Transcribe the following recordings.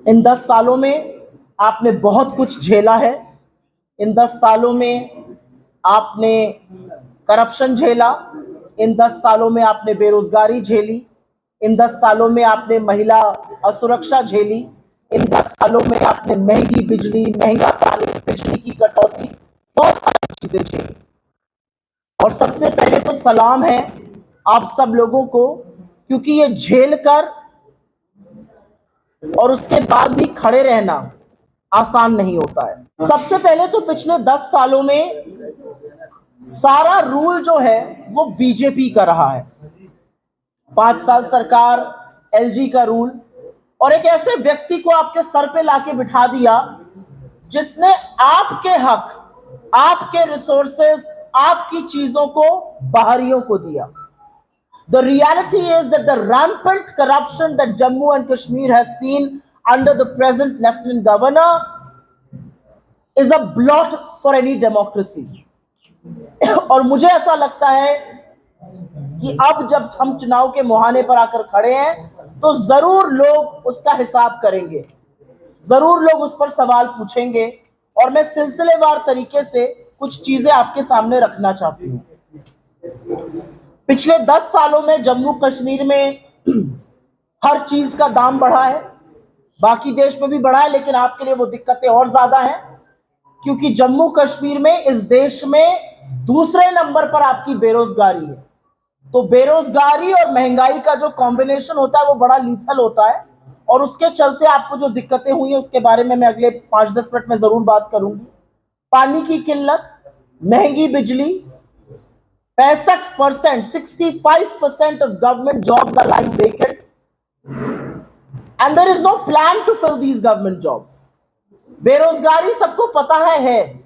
इन 10 सालों में आपने बहुत कुछ झेला है। इन 10 सालों में आपने करप्शन झेला। इन 10 सालों में आपने बेरोजगारी झेली। इन 10 सालों में आपने महिला असुरक्षा झेली। इन 10 सालों में आपने महंगी बिजली, महंगा पानी, बिजली की कटौती, बहुत सारी चीजें झेली। और सबसे पहले तो सलाम है आप सब लोगों को, क्योंकि ये झेल कर और उसके बाद भी खड़े रहना आसान नहीं होता है। सबसे पहले तो पिछले 10 सालों में सारा रूल जो है वो बीजेपी का रहा है। 5 साल सरकार, एलजी का रूल, और एक ऐसे व्यक्ति को आपके सर पे लाके बिठा दिया जिसने आपके हक, आपके रिसोर्सेज, आपकी चीजों को बाहरियों को दिया। The reality is that the rampant corruption that Jammu and Kashmir has seen under the present Lieutenant Governor is a blot for any democracy. और मुझे ऐसा लगता है कि अब जब हम चुनाव के मुहाने पर आकर खड़े हैं तो जरूर लोग उसका हिसाब करेंगे, जरूर लोग उस पर सवाल पूछेंगे, और मैं सिलसिलेवार तरीके से कुछ चीजें आपके सामने रखना चाहती हूँ। पिछले 10 सालों में जम्मू कश्मीर में हर चीज का दाम बढ़ा है, बाकी देश में भी बढ़ा है, लेकिन आपके लिए वो दिक्कतें और ज्यादा हैं, क्योंकि जम्मू कश्मीर में इस देश में दूसरे नंबर पर आपकी बेरोजगारी है। तो बेरोजगारी और महंगाई का जो कॉम्बिनेशन होता है वो बड़ा लीथल होता है, और उसके चलते आपको जो दिक्कतें हुई है उसके बारे में मैं अगले 5-10 मिनट में जरूर बात करूंगी। पानी की किल्लत, महंगी बिजली, 65%, 65% of government jobs are lying vacant, and there is no plan to fill these government jobs. बेरोजगारी सबको पता है,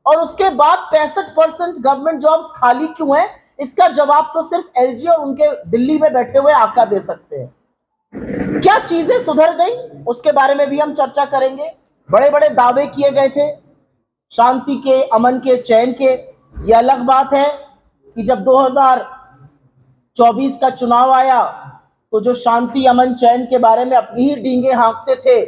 और उसके बाद 65% गवर्नमेंट जॉब्स खाली क्यों है, इसका जवाब तो सिर्फ एलजी और उनके दिल्ली में बैठे हुए आका दे सकते हैं। क्या चीजें सुधर गई उसके बारे में भी हम चर्चा करेंगे। बड़े बड़े दावे किए गए थे शांति के, अमन के, चैन के। यह अलग बात है कि जब 2024 का चुनाव आया तो जो शांति, अमन, चैन के बारे में अपनी ही डींगे हाँकते थे,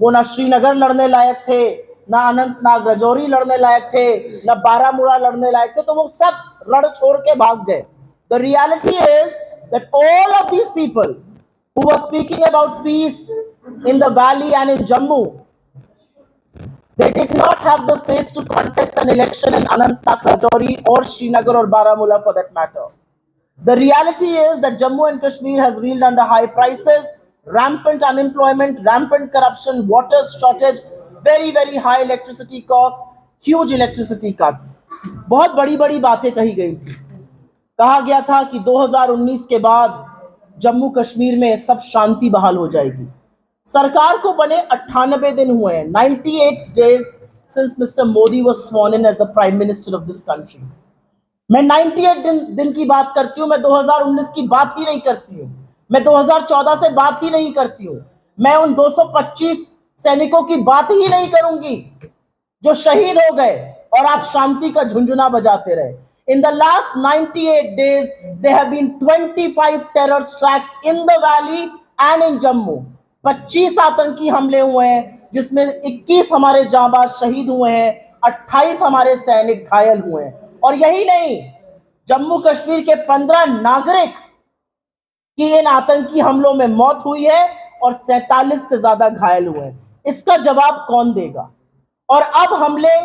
वो ना श्रीनगर लड़ने लायक थे, ना अनंतनाग राजौरी लड़ने लायक थे, ना बारामूला लड़ने लायक थे, तो वो सब रण छोड़ के भाग गए। The reality is that all of these people who were speaking about peace in the valley and in Jammu, they did not have the face to contest an election in Anantnag, Rajouri or Srinagar or Baramulla for that matter. The reality is that Jammu and Kashmir has reeled under high prices, rampant unemployment, rampant corruption, water shortage, very very high electricity cost, huge electricity cuts. बहुत बड़ी बड़ी बातें कही गई थी। कहा गया था कि 2019 के बाद जम्मू कश्मीर में सब शांति बहाल हो जाएगी। सरकार को बने 98 दिन हुए हैं, 98 days since Mr. Modi was sworn in as the Prime Minister of this country. मैं 98 दिन की बात करती हूँ, मैं 2019 की बात ही नहीं करती हूँ, मैं 2014 से बात ही नहीं करती हूँ, मैं उन 225 सैनिकों की बात ही नहीं करूंगी जो शहीद हो गए और आप शांति का झुंझुना बजाते रहे। In the last 98 days, there have been 25 terror strikes in the valley and in Jammu. 25 आतंकी हमले हुए हैं, जिसमें 21 हमारे जांबाज शहीद हुए हैं, 28 हमारे सैनिक घायल हुए हैं। और यही नहीं, जम्मू कश्मीर के 15 नागरिक की इन आतंकी हमलों में मौत हुई है और 47 से ज्यादा घायल हुए हैं। इसका जवाब कौन देगा? और अब हमले,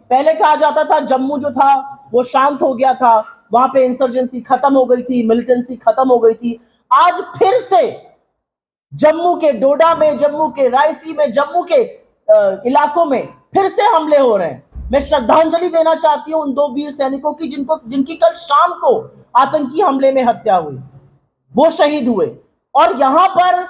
पहले कहा जाता था जम्मू जो था वो शांत हो गया था, वहां पे इंसर्जेंसी खत्म हो गई थी, मिलिटेंसी खत्म हो गई थी। आज फिर से जम्मू के डोडा में, जम्मू के रायसी में, जम्मू के इलाकों में फिर से हमले हो रहे हैं। मैं श्रद्धांजलि देना चाहती हूं उन 2 वीर सैनिकों की जिनकी कल शाम को आतंकी हमले में हत्या हुई, वो शहीद हुए, और यहां पर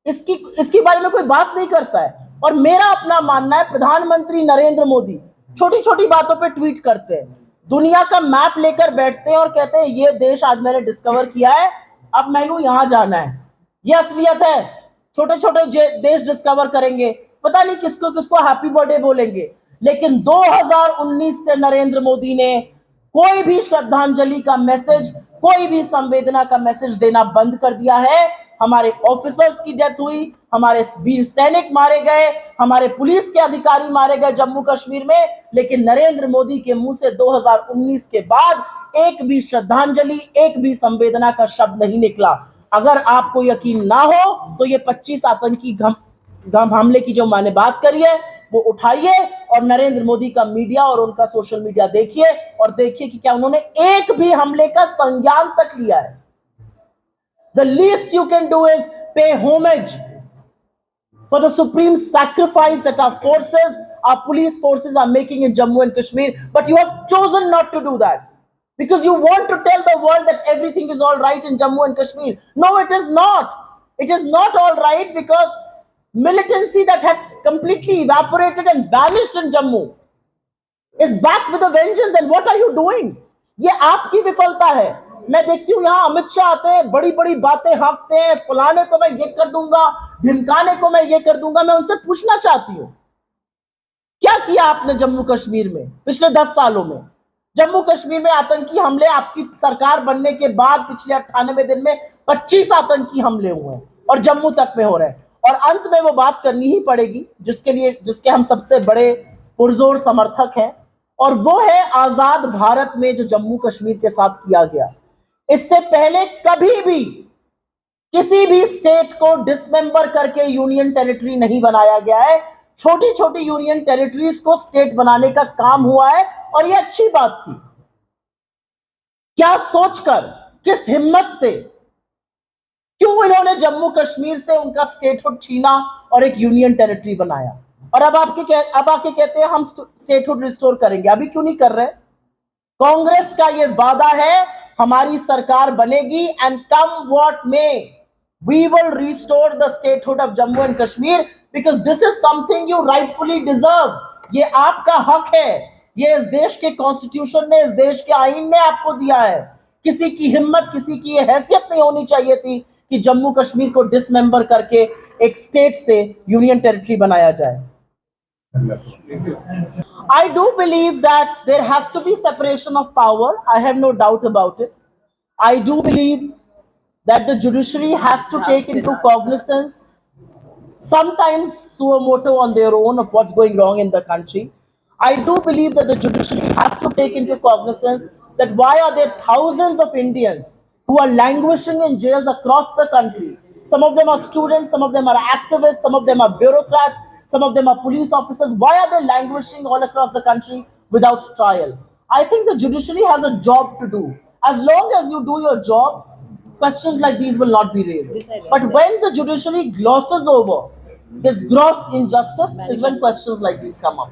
इसके बारे में कोई बात नहीं करता है। और मेरा अपना मानना है, प्रधानमंत्री नरेंद्र मोदी छोटी छोटी बातों पे ट्वीट करते हैं, दुनिया का मैप लेकर बैठते हैं और कहते हैं ये देश आज मैंने डिस्कवर किया है, अब मैंने यहां जाना है। ये असलियत है। छोटे छोटे देश डिस्कवर करेंगे, पता नहीं किसको किसको हैप्पी बर्थडे बोलेंगे, लेकिन 2019 से नरेंद्र मोदी ने कोई भी श्रद्धांजलि का मैसेज, कोई भी संवेदना का मैसेज देना बंद कर दिया है। हमारे ऑफिसर्स की डेथ हुई, हमारे वीर सैनिक मारे गए, हमारे पुलिस के अधिकारी मारे गए जम्मू कश्मीर में, लेकिन नरेंद्र मोदी के मुंह से 2019 के बाद एक भी श्रद्धांजलि, एक भी संवेदना का शब्द नहीं निकला। अगर आपको यकीन ना हो तो ये 25 आतंकी गम हमले की जो मैंने बात करी है वो उठाइए और नरेंद्र मोदी का मीडिया और उनका सोशल मीडिया देखिए और देखिए कि क्या उन्होंने एक भी हमले का संज्ञान तक लिया है। The least you can do is pay homage for the supreme sacrifice that our forces, our police forces are making in Jammu and Kashmir, but you have chosen not to do that because you want to tell the world that everything is all right in Jammu and Kashmir. No, it is not. It is not all right because militancy that had completely evaporated and vanished in Jammu is back with a vengeance. And what are you doing? ये आपकी विफलता है। मैं देखती हूँ यहाँ अमित शाह आते हैं, बड़ी बड़ी बातें हाँकते हैं, फलाने को मैं ये कर दूंगा, ढिमकाने को मैं ये कर दूंगा। मैं उनसे पूछना चाहती हूँ क्या किया आपने जम्मू कश्मीर में पिछले 10 सालों में? जम्मू कश्मीर में आतंकी हमले आपकी सरकार बनने के बाद पिछले 98 दिन में 25 आतंकी हमले हुए हैं और जम्मू तक में हो रहे हैं। और अंत में वो बात करनी ही पड़ेगी जिसके हम सबसे बड़े पुरजोर समर्थक हैं, और वो है आजाद भारत में जो जम्मू कश्मीर के साथ किया गया। इससे पहले कभी भी किसी भी स्टेट को डिसमेंबर करके यूनियन टेरिटरी नहीं बनाया गया है। छोटी छोटी यूनियन टेरिटरीज को स्टेट बनाने का काम हुआ है और यह अच्छी बात थी। क्या सोचकर, किस हिम्मत से, क्यों इन्होंने जम्मू कश्मीर से उनका स्टेटहुड छीना और एक यूनियन टेरिटरी बनाया? और अब आके कहते हैं हम स्टेटहुड रिस्टोर करेंगे। अभी क्यों नहीं कर रहे? कांग्रेस का ये वादा है हमारी सरकार बनेगी and come what may we will restore the statehood of Jammu and Kashmir because this is something you rightfully deserve. ये आपका हक है, ये इस देश के कॉन्स्टिट्यूशन ने, इस देश के आईन ने आपको दिया है। किसी की हिम्मत, किसी की ये हैसियत नहीं होनी चाहिए थी कि जम्मू कश्मीर को डिसमेंबर करके एक स्टेट से यूनियन टेरिटरी बनाया जाए। I do believe that there has to be separation of power. I have no doubt about it. I do believe that the judiciary has to take into cognizance, sometimes suo motu on their own, of what's going wrong in the country. I do believe that the judiciary has to take into cognizance that why are there thousands of Indians who are languishing in jails across the country. Some of them are students, some of them are activists, some of them are bureaucrats, some of them are police officers. Why are they languishing all across the country without trial? I think the judiciary has a job to do. As long as you do your job, questions like these will not be raised. But when the judiciary glosses over this gross injustice is when questions like these come up.